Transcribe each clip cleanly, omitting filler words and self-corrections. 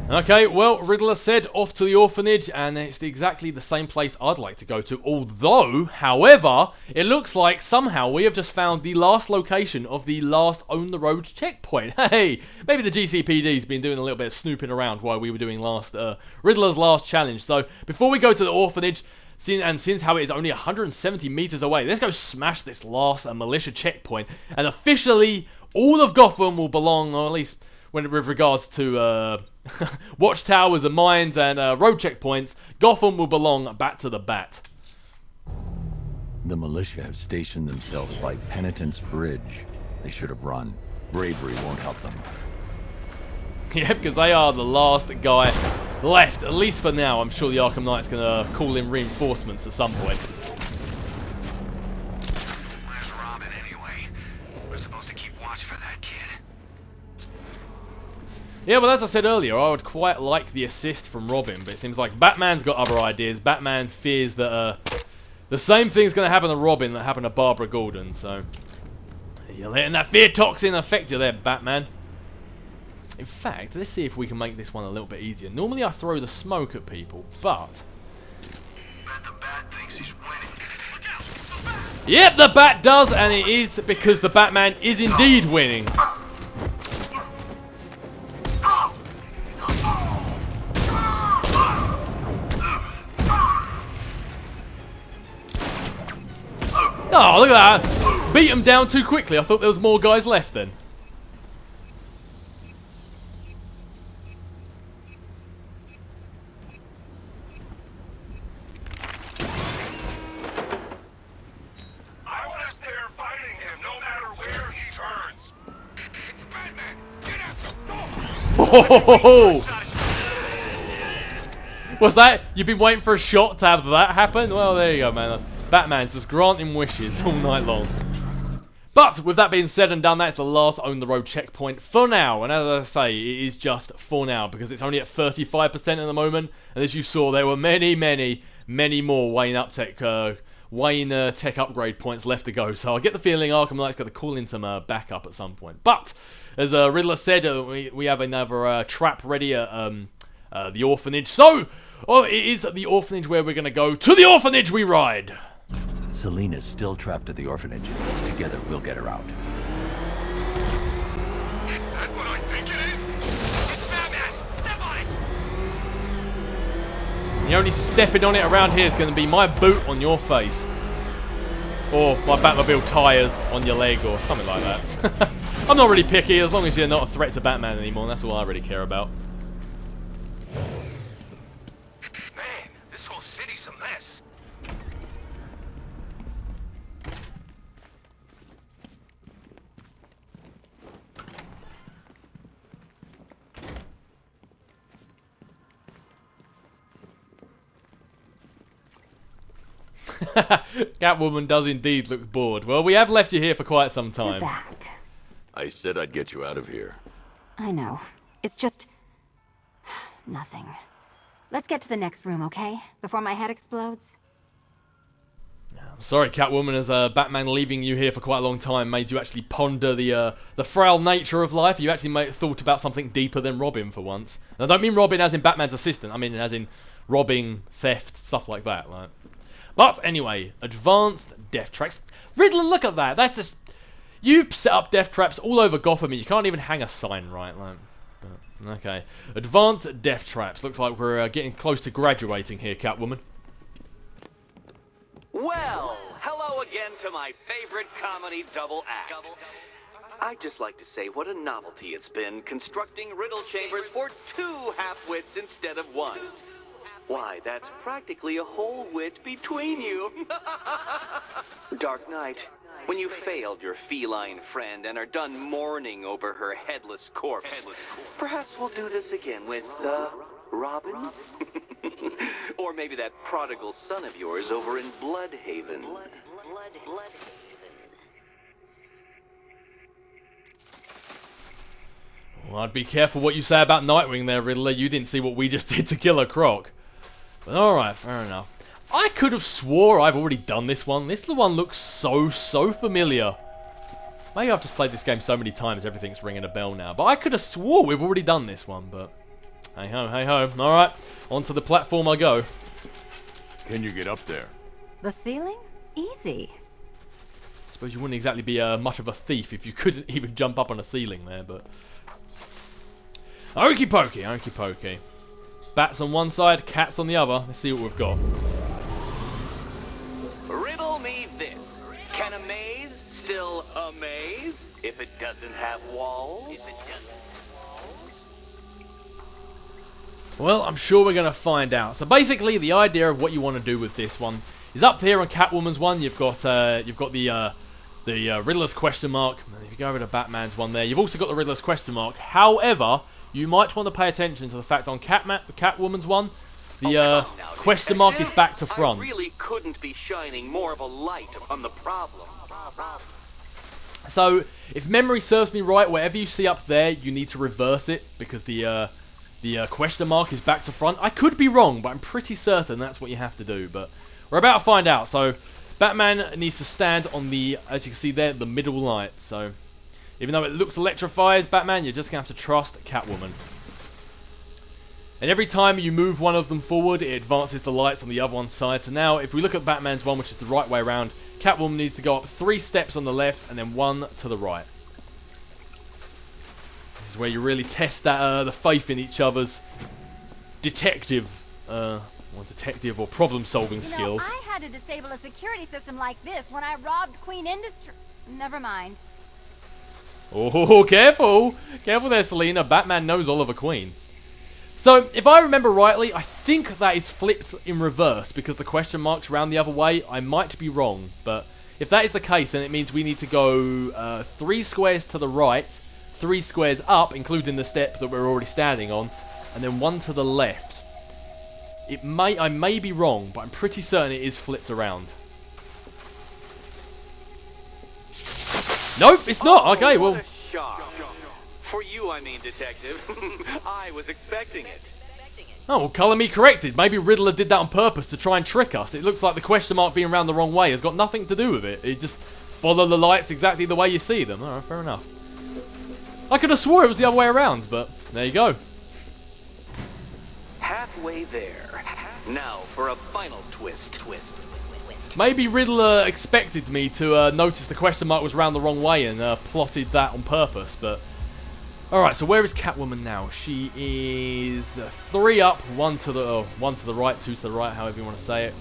Okay, well, Riddler said off to the orphanage, and it's exactly the same place I'd like to go to. Although, however, it looks like somehow we have just found the last location of the last On the Road checkpoint. Hey, maybe the GCPD's been doing a little bit of snooping around while we were doing Riddler's last challenge. So, before we go to the orphanage, since how it is only 170 meters away, let's go smash this last militia checkpoint, and officially, all of Gotham will belong, or at least with regards to watchtowers and mines and road checkpoints, Gotham will belong back to the Bat. The militia have stationed themselves by Penitence Bridge. They should have run. Bravery won't help them. Yeah, because they are the last guy left, at least for now. I'm sure the Arkham Knight's going to call in reinforcements at some point. Where's Robin anyway? We're supposed to keep watch for that kid. Yeah, well, as I said earlier, I would quite like the assist from Robin, but it seems like Batman's got other ideas. Batman fears that the same thing's going to happen to Robin that happened to Barbara Gordon, so you're letting that fear toxin affect you there, Batman. In fact, let's see if we can make this one a little bit easier. Normally I throw the smoke at people, but Bet the Bat thinks he's winning. Look out! The Bat! yep, the Bat does, and it is because the Batman is indeed winning. Oh, look at that. Beat him down too quickly. I thought there was more guys left then. I want us there fighting him, no matter where he turns. It's Batman. Get up. Oh! What's that? You've been waiting for a shot to have that happen? Well, there you go, man. Batman's just granting wishes all night long. But, with that being said and done, that's the last On the Road checkpoint for now. And as I say, it is just for now, because it's only at 35% at the moment. And as you saw, there were many more Wayne tech upgrade points left to go. So I get the feeling Arkham Knight's got to call in some backup at some point. But, as Riddler said, we have another trap ready at the orphanage. So, it is the orphanage where we're going to go. To the orphanage we ride! Selina's still trapped at the orphanage. Together, we'll get her out. That's what I think it is. It's Batman. Step on it. The only stepping on it around here is going to be my boot on your face. Or my Batmobile tyres on your leg or something like that. I'm not really picky as long as you're not a threat to Batman anymore. That's all I really care about. Man, this whole city's a mess. Catwoman does indeed look bored. Well, we have left you here for quite some You're time. back. I said I'd get you out of here. I know. It's just... nothing. Let's get to the next room, okay? Before my head explodes. I'm sorry, Catwoman, as Batman leaving you here for quite a long time made you actually ponder the frail nature of life. You actually thought about something deeper than Robin for once. And I don't mean Robin as in Batman's assistant. I mean as in robbing, theft, stuff like that. Like. But anyway, advanced death traps. Riddler, look at that. That's just... You set up death traps all over Gotham and you can't even hang a sign right. Like, okay. Advanced death traps. Looks like we're getting close to graduating here, Catwoman. Well, hello again to my favorite comedy double act. I'd just like to say what a novelty it's been constructing riddle chambers for 2 half-wits instead of 1. Why, that's practically a whole wit between you. Dark Knight, when you failed your feline friend and are done mourning over her headless corpse, perhaps we'll do this again with, Robin? Or maybe that prodigal son of yours over in Bloodhaven. Well, I'd be careful what you say about Nightwing there, Riddler. You didn't see what we just did to Killer Croc. But alright, fair enough. I could have swore I've already done this one. This one looks so familiar. Maybe I've just played this game so many times everything's ringing a bell now. But I could have swore we've already done this one, but... Hey ho, hey ho. Alright, onto the platform I go. Can you get up there? The ceiling? Easy. I suppose you wouldn't exactly be much of a thief if you couldn't even jump up on a ceiling there, but... Okie pokey, okie pokey. Bats on one side, cats on the other. Let's see what we've got. Riddle me this. Can a maze still amaze if it doesn't have walls? Well, I'm sure we're going to find out. So basically, the idea of what you want to do with this one is up there on Catwoman's one. You've got the Riddler's question mark. And if you go over to Batman's one there, you've also got the Riddler's question mark. However, you might want to pay attention to the fact on Catwoman's one, the question mark is back to front. I really couldn't be shining more of a light on the problem. So, if memory serves me right, whatever you see up there, you need to reverse it because the question mark is back to front. I could be wrong, but I'm pretty certain that's what you have to do. But we're about to find out. So, Batman needs to stand on the, as you can see there, the middle light. So, even though it looks electrified, Batman, you're just going to have to trust Catwoman. And every time you move one of them forward, it advances the lights on the other one's side. So now, if we look at Batman's one, which is the right way around, Catwoman needs to go up 3 steps on the left and then 1 to the right. This is where you really test that the faith in each other's detective or problem-solving skills. I had to disable a security system like this when I robbed Queen Industry. Never mind. Oh, careful! Careful there, Selina. Batman knows Oliver Queen. So, if I remember rightly, I think that is flipped in reverse because the question mark's round the other way. I might be wrong, but if that is the case, then it means we need to go 3 squares to the right, 3 squares up, including the step that we're already standing on, and then 1 to the left. I may be wrong, but I'm pretty certain it is flipped around. Nope, it's not. Okay, well... What a shock. For you, I mean, Detective. I was expecting it. Oh, well, colour me corrected. Maybe Riddler did that on purpose to try and trick us. It looks like the question mark being round the wrong way has got nothing to do with it. It just follow the lights exactly the way you see them. Alright, fair enough. I could have swore it was the other way around, but there you go. Halfway there. Now for a final twist. Maybe Riddler expected me to notice the question mark was round the wrong way and plotted that on purpose, but... Alright, so where is Catwoman now? She is 3 up, 1 to the right, 2 to the right, however you want to say it.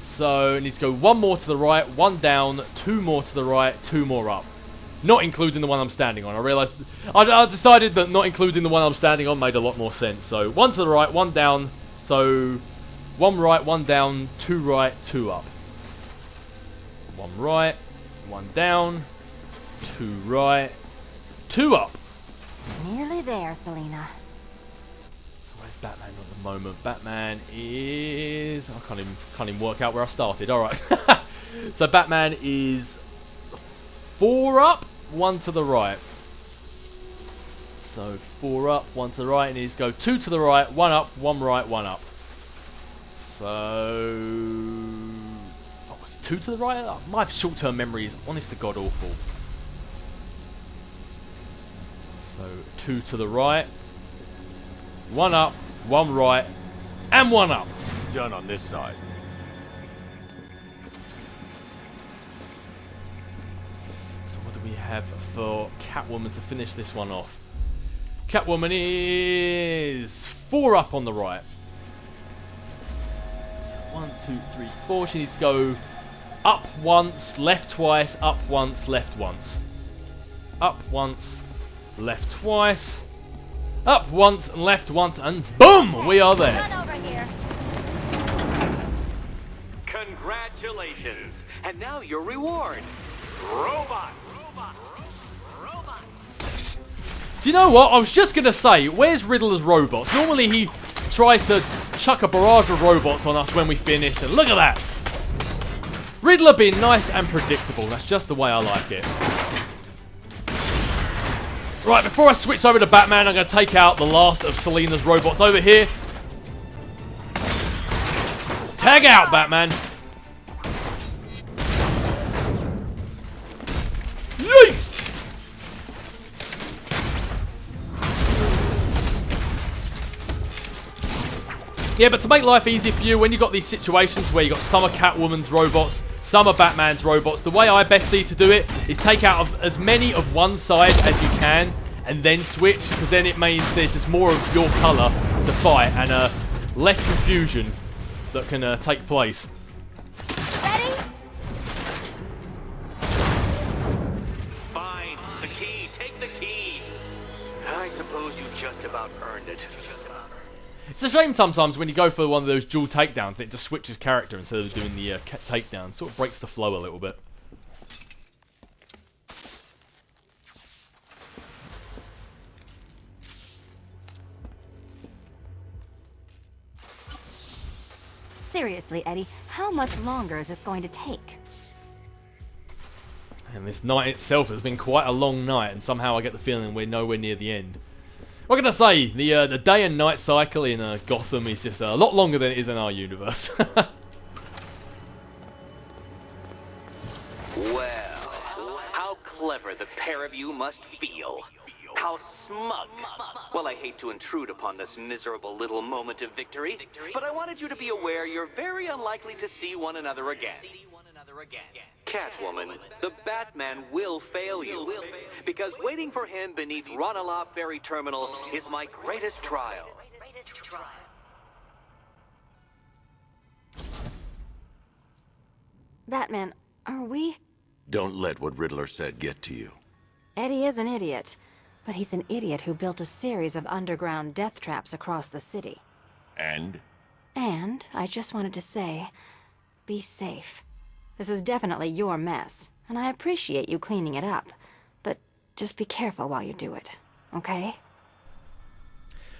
So, it needs to go 1 more to the right, 1 down, 2 more to the right, 2 more up. Not including the one I'm standing on. I realised... I decided that not including the one I'm standing on made a lot more sense. So, 1 to the right, 1 down, so... 1 right, 1 down, 2 right, 2 up. 1 right, 1 down, 2 right, 2 up. Nearly there, Selina. So where's Batman at the moment? Batman is... I can't even work out where I started. Alright. So Batman is 4 up, 1 to the right. So 4 up, 1 to the right, and he's go 2 to the right, 1 up, 1 right, 1 up. So... what was it, 2 to the right? Oh, my short-term memory is honest to God awful. So 2 to the right, 1 up, 1 right, and 1 up. Done on this side. So what do we have for Catwoman to finish this one off? Catwoman is 4 up on the right. So 1, 2, 3, 4. She needs to go up once, left twice, up once, left once. Up once, left twice. Up once and left once, and boom! We are there. Run over here. Congratulations. And now your reward. Robot. Do you know what? I was just going to say, where's Riddler's robots? Normally he tries to chuck a barrage of robots on us when we finish, and look at that. Riddler being nice and predictable. That's just the way I like it. Right, before I switch over to Batman, I'm going to take out the last of Selina's robots over here. Tag out, Batman. Yikes! Yeah, but to make life easier for you, when you've got these situations where you've got some are Catwoman's robots, some are Batman's robots, the way I best see to do it is take out as many of one side as you can and then switch, because then it means there's just more of your colour to fight and less confusion that can take place. Ready? Fine. The key. Take the key. I suppose you just about earned it. It's a shame sometimes when you go for one of those dual takedowns, it just switches character instead of doing the takedown. Sort of breaks the flow a little bit. Seriously, Eddie, how much longer is this going to take? And this night itself has been quite a long night, and somehow I get the feeling we're nowhere near the end. What can I say? The day and night cycle in Gotham is just a lot longer than it is in our universe. Well, how clever the pair of you must feel. How smug. Well, I hate to intrude upon this miserable little moment of victory, but I wanted you to be aware you're very unlikely to see one another again. Catwoman, the Batman will fail you, because waiting for him beneath Riddle-School Ferry Terminal is my greatest trial. Batman, are we? Don't let what Riddler said get to you. Eddie is an idiot, but he's an idiot who built a series of underground death traps across the city. And? And I just wanted to say, be safe. This is definitely your mess, and I appreciate you cleaning it up, but just be careful while you do it, okay?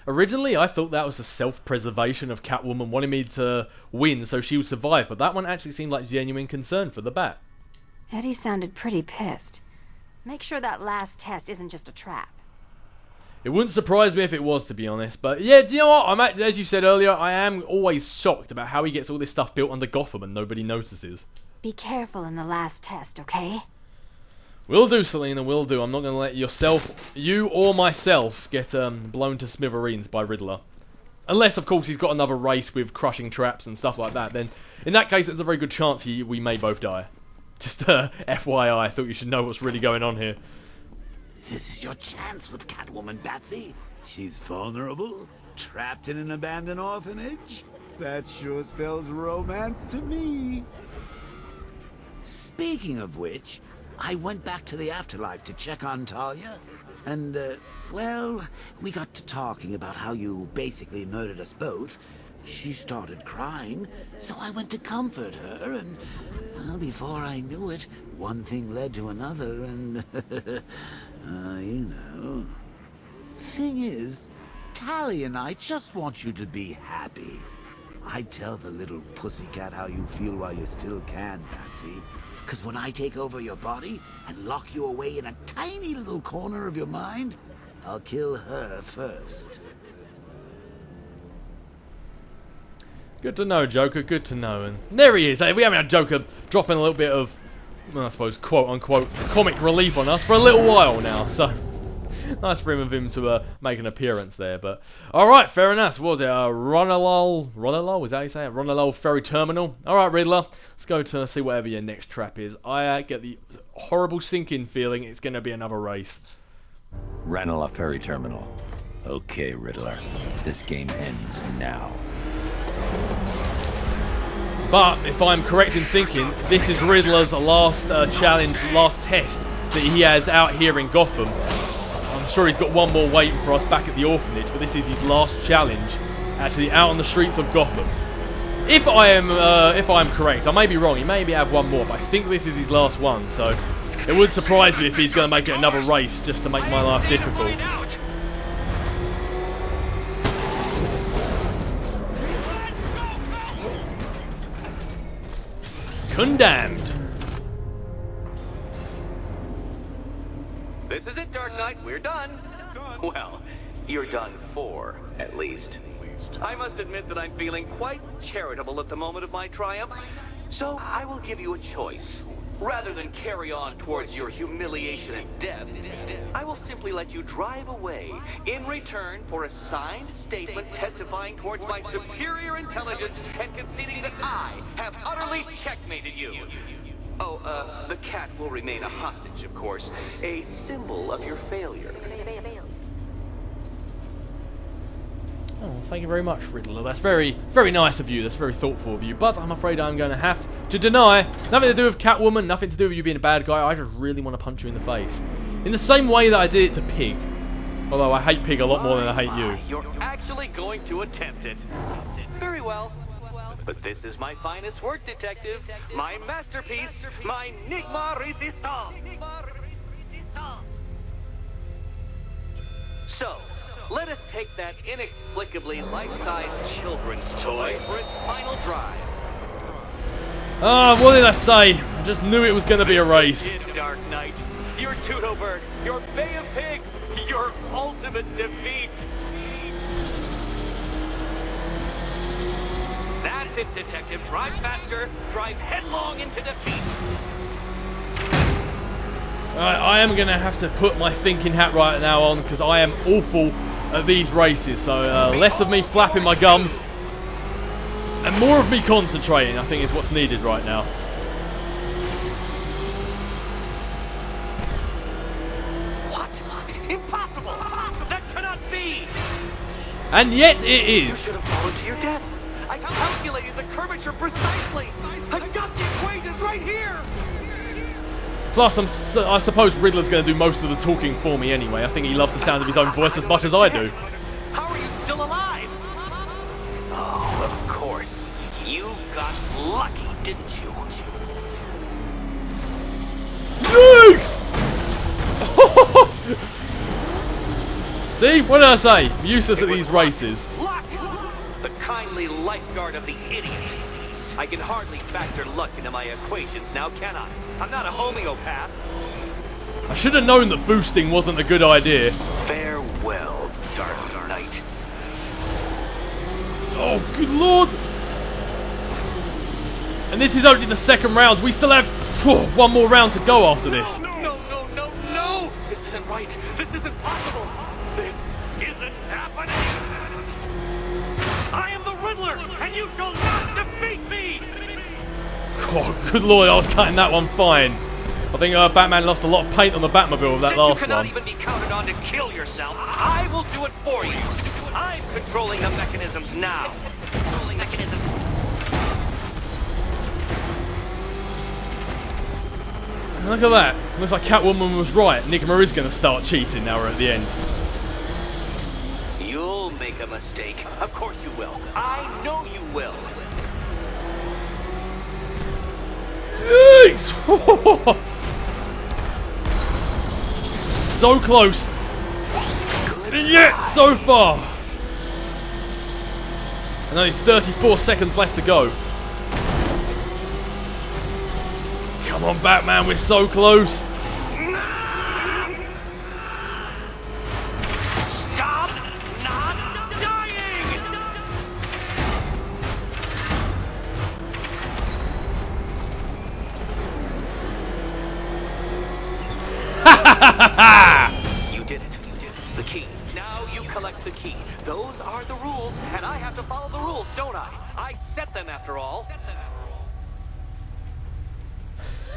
Originally, I thought that was a self-preservation of Catwoman wanting me to win so she would survive, but that one actually seemed like genuine concern for the Bat. Eddie sounded pretty pissed. Make sure that last test isn't just a trap. It wouldn't surprise me if it was, to be honest. But yeah, do you know what? As you said earlier, I am always shocked about how he gets all this stuff built under Gotham and nobody notices. Be careful in the last test, okay? Will do, Selena, will do. I'm not going to let you or myself get blown to smithereens by Riddler. Unless, of course, he's got another race with crushing traps and stuff like that. Then, in that case, there's a very good chance we may both die. Just FYI, I thought you should know what's really going on here. This is your chance with Catwoman, Batsy. She's vulnerable, trapped in an abandoned orphanage. That sure spells romance to me. Speaking of which, I went back to the afterlife to check on Talia. And, well, we got to talking about how you basically murdered us both. She started crying, so I went to comfort her, and, well, before I knew it, one thing led to another, and, you know. Thing is, Talia and I just want you to be happy. I tell the little pussycat how you feel while you still can, Batsy. 'Cause when I take over your body and lock you away in a tiny little corner of your mind, I'll kill her first. Good to know, Joker, good to know. And there he is. We haven't had Joker dropping a little bit of, well, I suppose, quote-unquote, comic relief on us for a little while now. So, nice for him to make an appearance there. But, alright, fair enough. What was it? Riddle-School? Is that how you say it? Riddle-School Ferry Terminal. Alright, Riddler. Let's go to see whatever your next trap is. I get the horrible sinking feeling it's going to be another race. Riddle-School Ferry Terminal. Okay, Riddler. This game ends now. But, if I'm correct in thinking, this is Riddler's last challenge, last test that he has out here in Gotham. I'm sure he's got one more waiting for us back at the orphanage, but this is his last challenge, actually out on the streets of Gotham. If I'm correct, I may be wrong, he maybe have one more, but I think this is his last one, so it wouldn't surprise me if he's going to make it another race just to make my life difficult. Condemned. This is it, Dark Knight. We're done. Well, you're done for, at least. I must admit that I'm feeling quite charitable at the moment of my triumph, so I will give you a choice. Rather than carry on towards your humiliation and death, I will simply let you drive away in return for a signed statement testifying towards my superior intelligence and conceding that I have utterly checkmated you. Oh, the cat will remain a hostage, of course, a symbol of your failure. Oh, thank you very much, Riddler. That's very, very nice of you. That's very thoughtful of you. But I'm afraid I'm going to have to deny. Nothing to do with Catwoman, nothing to do with you being a bad guy. I just really want to punch you in the face. In the same way that I did it to Pig. Although I hate Pig a lot more than I hate you. You're actually going to attempt it. Very well. But this is my finest work, detective. My masterpiece. My Enigma Resistance. So, let us take that inexplicably life-sized children's toy for its final drive. Ah, what did I say? I just knew it was going to be a race. Dark Knight, your Tudoberg, your Bay of Pigs, your ultimate defeat. That's it, detective. Drive faster. Drive headlong into defeat. I am going to have to put my thinking hat right now on because I am awful at these races. So less of me flapping my gums and more of me concentrating, I think, is what's needed right now. What? Impossible! That cannot be! And yet it is. You should have fallen to your death. I calculated the curvature precisely. I've got the equations right here. Plus, I suppose Riddler's going to do most of the talking for me anyway. I think he loves the sound of his own voice as much as I do. How are you still alive? Oh, of course. You got lucky, didn't you? Yikes! See? What did I say? I'm useless at these races. Luck! The kindly lifeguard of the idiot. I can hardly factor luck into my equations now, can I? I'm not a homeopath. I should have known that boosting wasn't a good idea. Farewell, Dark Knight. Oh, good lord! And this is only the second round. We still have one more round to go after this. No! This isn't right. This isn't possible. This isn't happening. I am the Riddler, and you shall not defeat me! Oh, good lord, I was cutting that one fine. I think Batman lost a lot of paint on the Batmobile with that last you cannot one. even be counted on to kill yourself, I will do it for you. I'm controlling the mechanisms now. Look at that. Looks like Catwoman was right. Enigma is going to start cheating now we're at the end. You'll make a mistake. Of course you will. I know you will. Yikes! So close. And yet, so far. And only 34 seconds left to go. Come on, Batman, we're so close. Stop not dying! You did it. The key. Now you collect the key. Those are the rules, and I have to follow the rules, don't I? I set them after all.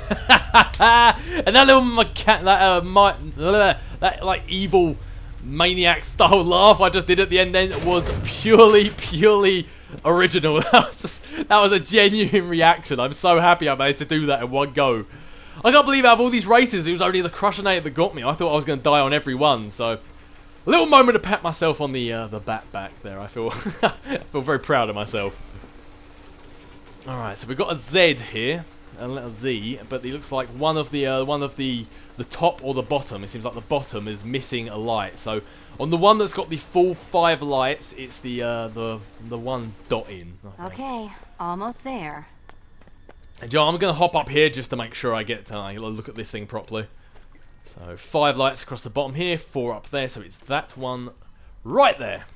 And that little that like evil maniac style laugh I just did at the end then was purely original. That was a genuine reaction. I'm so happy I managed to do that in one go. I can't believe out of all these races it was only the Crushinator that got me. I thought I was going to die on every one. So a little moment to pat myself on the bat back there. I feel I feel very proud of myself. All right, so we've got a Z here. A letter Z, but it looks like one of the top or the bottom. It seems like the bottom is missing a light. So on the one that's got the full 5 lights, it's the one dot in. Okay, almost there. And Joe, I'm gonna hop up here just to make sure I get to look at this thing properly. So 5 lights across the bottom here, 4 up there. So it's that one right there.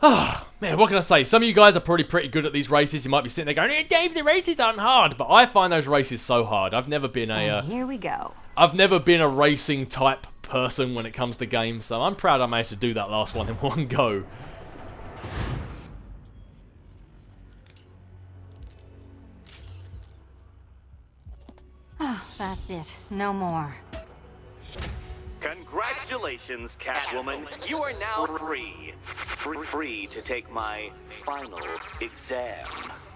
Ah, Man, what can I say? Some of you guys are probably pretty good at these races. You might be sitting there going, "Hey, Dave, the races aren't hard." But I find those races so hard. I've never been And here we go. I've never been a racing type person when it comes to games, so I'm proud I managed to do that last one in one go. Oh, that's it. No more. Congratulations, Catwoman. You are now free. Free to take my final exam.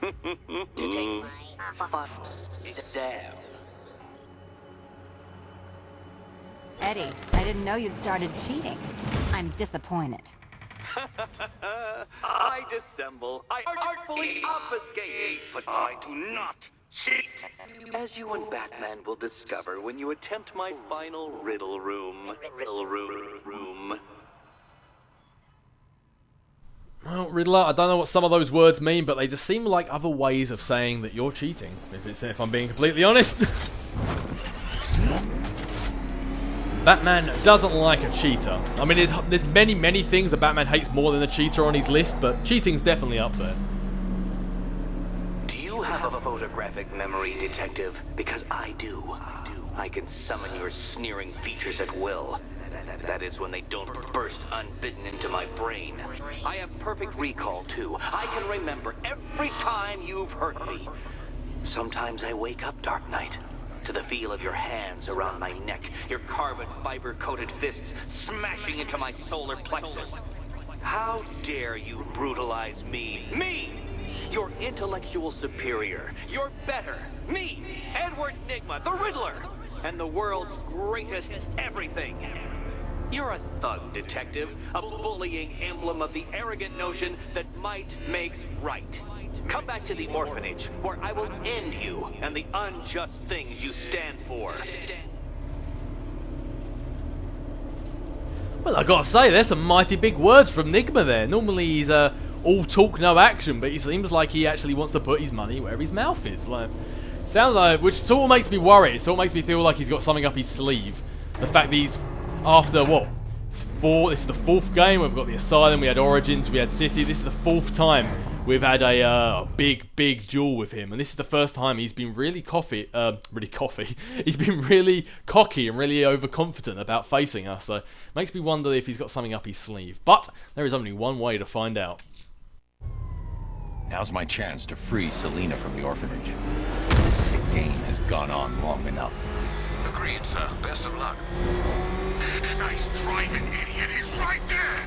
To take my final exam. Eddie, I didn't know you'd started cheating. I'm disappointed. I dissemble. I artfully obfuscate. But I do not cheat. As you and Batman will discover when you attempt my final riddle room. Well, Riddler, I don't know what some of those words mean, but they just seem like other ways of saying that you're cheating, if I'm being completely honest. Batman doesn't like a cheater. I mean, there's many things that Batman hates more than a cheater on his list, but cheating's definitely up there. Do you have a photographic memory, Detective? Because I do. I can summon your sneering features at will. That is when they don't burst unbidden into my brain. I have perfect recall, too. I can remember every time you've hurt me. Sometimes I wake up, Dark Knight, to the feel of your hands around my neck, your carbon fiber-coated fists smashing into my solar plexus. How dare you brutalize me? Me! Your intellectual superior. You're better. Me, Edward Nygma, the Riddler, and the world's greatest everything. You're a thug, Detective, a bullying emblem of the arrogant notion that might makes right. Come back to the orphanage, where I will end you and the unjust things you stand for. Well, I gotta say, there's some mighty big words from Nygma there. Normally he's all talk, no action, but he seems like he actually wants to put his money where his mouth is. Sounds like, which sort of makes me worry. It sort of makes me feel like he's got something up his sleeve. The fact that he's, after what, this is the fourth game. We've got the Asylum, we had Origins, we had City. This is the fourth time we've had a big duel with him, and this is the first time he's been really He's been really cocky and really overconfident about facing us. So it makes me wonder if he's got something up his sleeve. But there is only one way to find out. Now's my chance to free Selina from the orphanage. This sick game has gone on long enough. Agreed, sir. Best of luck. Nice driving, idiot. He's right there.